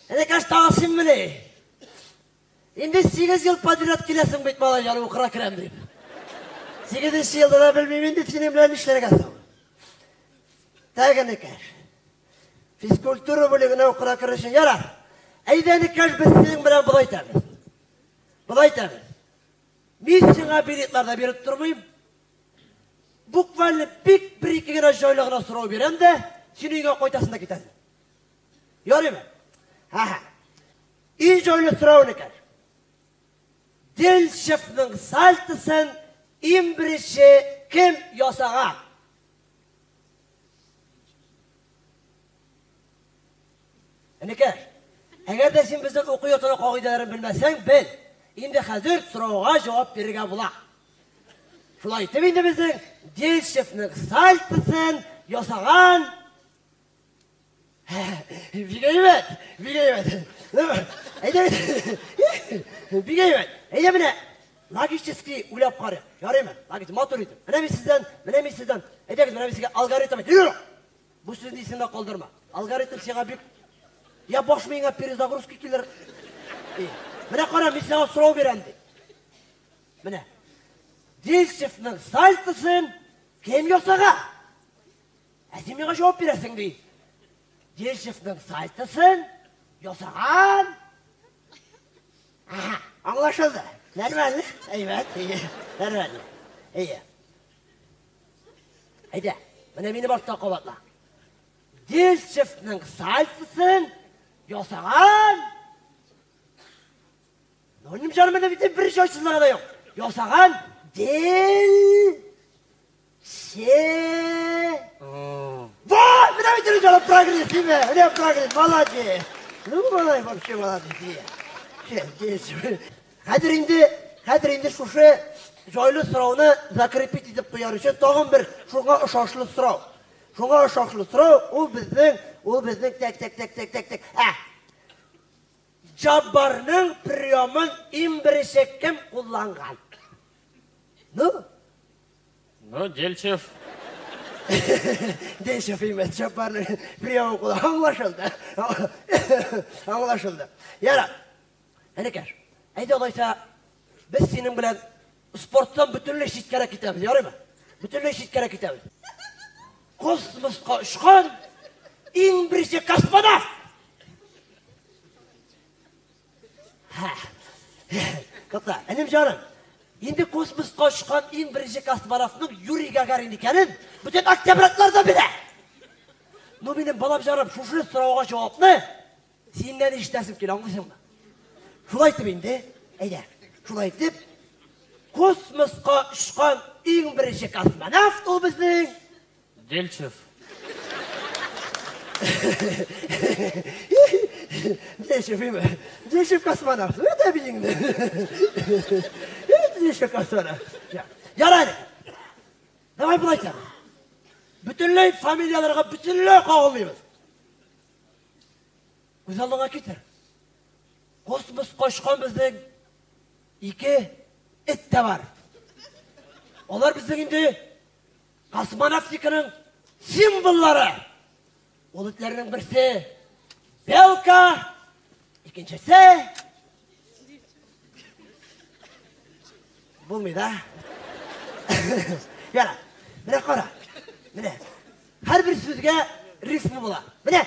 Энекаш тағысын міне. Енді 8 жыл подряд келесің бейт мала жаным ұқыра кірем деп. 8-ші жылда да білмеймен де сенен білән ішлер қасың. Тәгі Энекаш. Физкультура бөлігіне ұқыра кірішін ярар. Әйді Энекаш біз сенің білән бұл айтамыз. Бұл айтамыз. Мен сіңа билетларда беріп тұрмайым. Буквально бик бір-екі гена жойлығына сұрау берем де, сен үйге қойтасында кетесің. Йори ме? Ха-ха. Үй жойлы сұрау Энекаш. Делшевнің салтысын ең бірінші кім ясаған? Энекаш, әгер де сен біздің оқи отыру қағидаларын білмесең, біл. Енді қазір сұрауға жауап беруге бола. Шулай айтып енді біздің Делшевнің салтысын ясаған? Бигеймет. Бигеймет. Әйде міне, логически ойлап қары. Ярайма, логически, матур етім. Міне мен сізден. Әйдегіз, міне мен сізге алгоритм ет. Бұл сөзді есіңді қолдырма. Алгоритм сеға бек. Я бош мейіңа перезагрузки келер. Міне қара, мен сізге сұрау берем де. Міне, Делшевнің салтысын кем ясаға? Әсемеға жауап бересің дейді. Делшевнің салтысын ясаған? Аңлашылды. Нормально. Әйбәт. Нормально. Әйде, міне мені бартта қабатла. Делшевнің салтысын ясаған? Нөнім жарым мені бітен бірінші ойсызлығы да жоқ. Ясаған Делше. Вот, міне бітен жала прогресс, деме. Міне прогресс, молодец. Ну, молодец, вообще молодец. Қазір енді шушы жойлы сұрауны закрепить етіп қояр үшін тоғын бір шуға ұшашлы сұрау. Шуға ұшашлы сұрау, ол біздің тәк. Жаббарның приемын ең бірінші кім қолланған? Ну, Делчев. Делчев емес, Жаббарның приемын қолланған. Аңлашылды. Яра, Энекаш, әйде олайса, біз сенің білән спорттан бүтінлей шеткері кетеміз, ярай ма? Бүтінлей шеткері кетеміз. Космосқа ұшқан ең бірінші космонавт. Тоқта, әнем жаным, енді космосқа ұшқан ең бірінші космонавтның Юрий Гагарин екенін бүтін октябратларда біле. Но менің балам жаным, шушылы сұрауға жауапны сенен ештәсіп келе, аңғысың ба? Шулай айтып енді, әйде, шулай айтып, космосқа ұшқан ең бірінші космонавт ол біздің? Делчев. Делчев емес, Делчев космонавт, өте біліңді. Делчев космонавт. Ярайды, давай бұл айтам. Бүтінлей фамилияларға бүтінлей қағылмаймыз. Өз алдыңа кетір. Космосқа ұшқан біздің екі ит те бар. Олар біздің енді космонавтиканың символлары. Ол итлерінің бірісі белка, екіншісі болмайды, Яра, міне қара, міне, әр бір сөзге рифмі бола. Міне,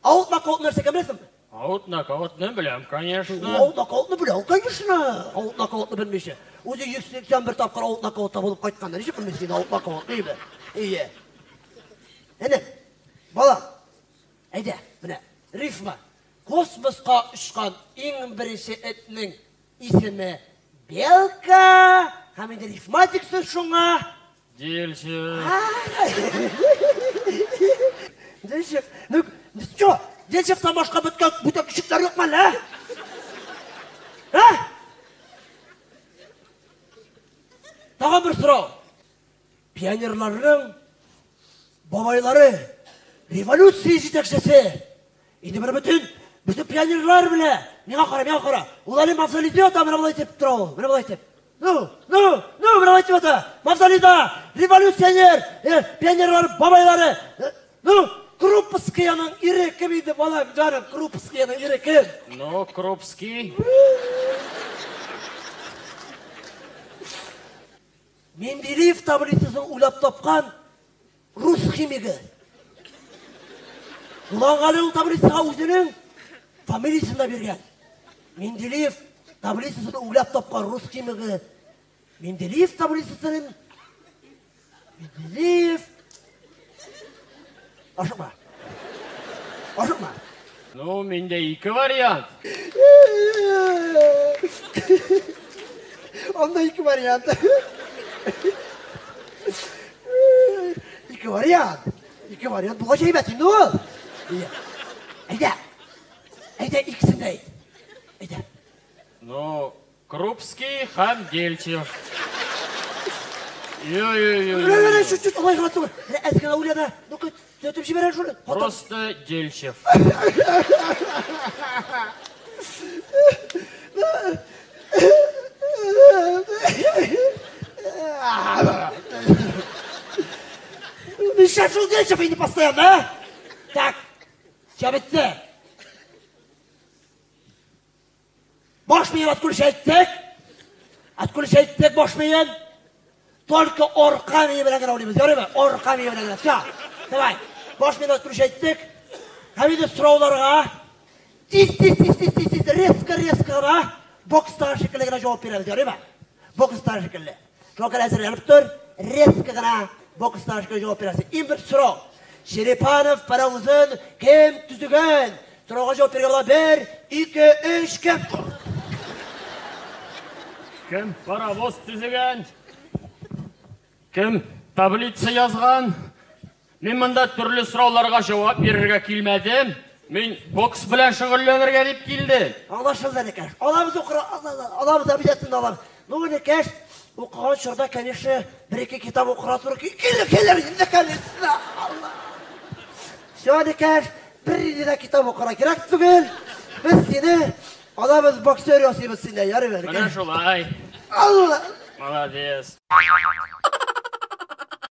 ауытнақ нәрсе кәмілесің бі? Ауытнақ білем, конечно. Ауытнақ білем, конечно. Ауытнақ білмеші. Өзі 181 тапқыр ауытнақ болып қайтқанда. Неше білмесін ауытнақ дейбі. Ие. Әне, балам, әйде, міне, рифма. Космосқа ұшқан ең бірінші әтінің есімі белка. Хаменде рифматиксі шуңа. Делчев. Делчев. Ну, что? Делчевтан башқа бұта күшіктер жоқ ма, Таған бір сұрау. Пионерлардың бабайлары революция жетекшісі. Енді бір bütün pionirlar bile. Mena qara. Ularni mavzolida yota, mana bular aytib turadi. Mana bular aytib. No, mana aytib yota. Mavzolida revolyutsioner, pionirlar babaylari. Krupskiya'nın iri kimiydi balam canım? Krupskiya'nın iri kim? Ну, Крупский. Mendeleev tablitsasını uylap topkan Rus kimigi. Ulangalı tablitsasına özünün familiyasında bergen. Mendeleev tablitsasını uylap topkan Rus kimigi. Mendeleev tablitsasının Mendeleev Aşıkma. Aşıkma. Ну, менде iki вариант. Onda iki varyant. İki varyant. İki varyant. Bu şey betin ne ol? Eyde ikisini de eyde. Ну, Крупский һәм Дельчев. Ё-ё-ё. Öyle şu olay kattı. Eskiden ulyada nuku sötüp jiberen şunu. Просто Дельчев. Мешать Дельчев и не постоянно, а? Так, все bitti. Boş mıyım Atkul şehittik boş mıyım? Только orka mıyım bilen olayımız, görüyor musun? Orka mıyım bilen olayımız, ya. Давай, boş mıyım atkul şehittik? Hem de sıralarına tiz, резко bokstar şekilde cevap veririz, görüyor musun? Bokstar şekilde. Çok hazırlanıp dur, резко bokstar şekilde cevap veririz. İn bir sıra. Şeripanov paravuzun kim tüzügen? Sırağa cevap verir. 1, 2, 3, kim? Kim паровоз түзеген? Kim таблица yazgan? Мен мында түрлі сұрауларға жауап берерге келмедім. Мен бокс білән шүгілленерге деп келдім. Anlaşıldı Nikeş. Alamız abidetinde alamız. Ne Nikeş? Okuğun şurada kendisi bir iki kitap okura sonra ki gelir kendisi. Allah. Şu Nikeş bir de kitap okura gerek değil. Biz seni alamız boksör yosuyuz seni yarı ver. Менә шулай. Allah. Молодец.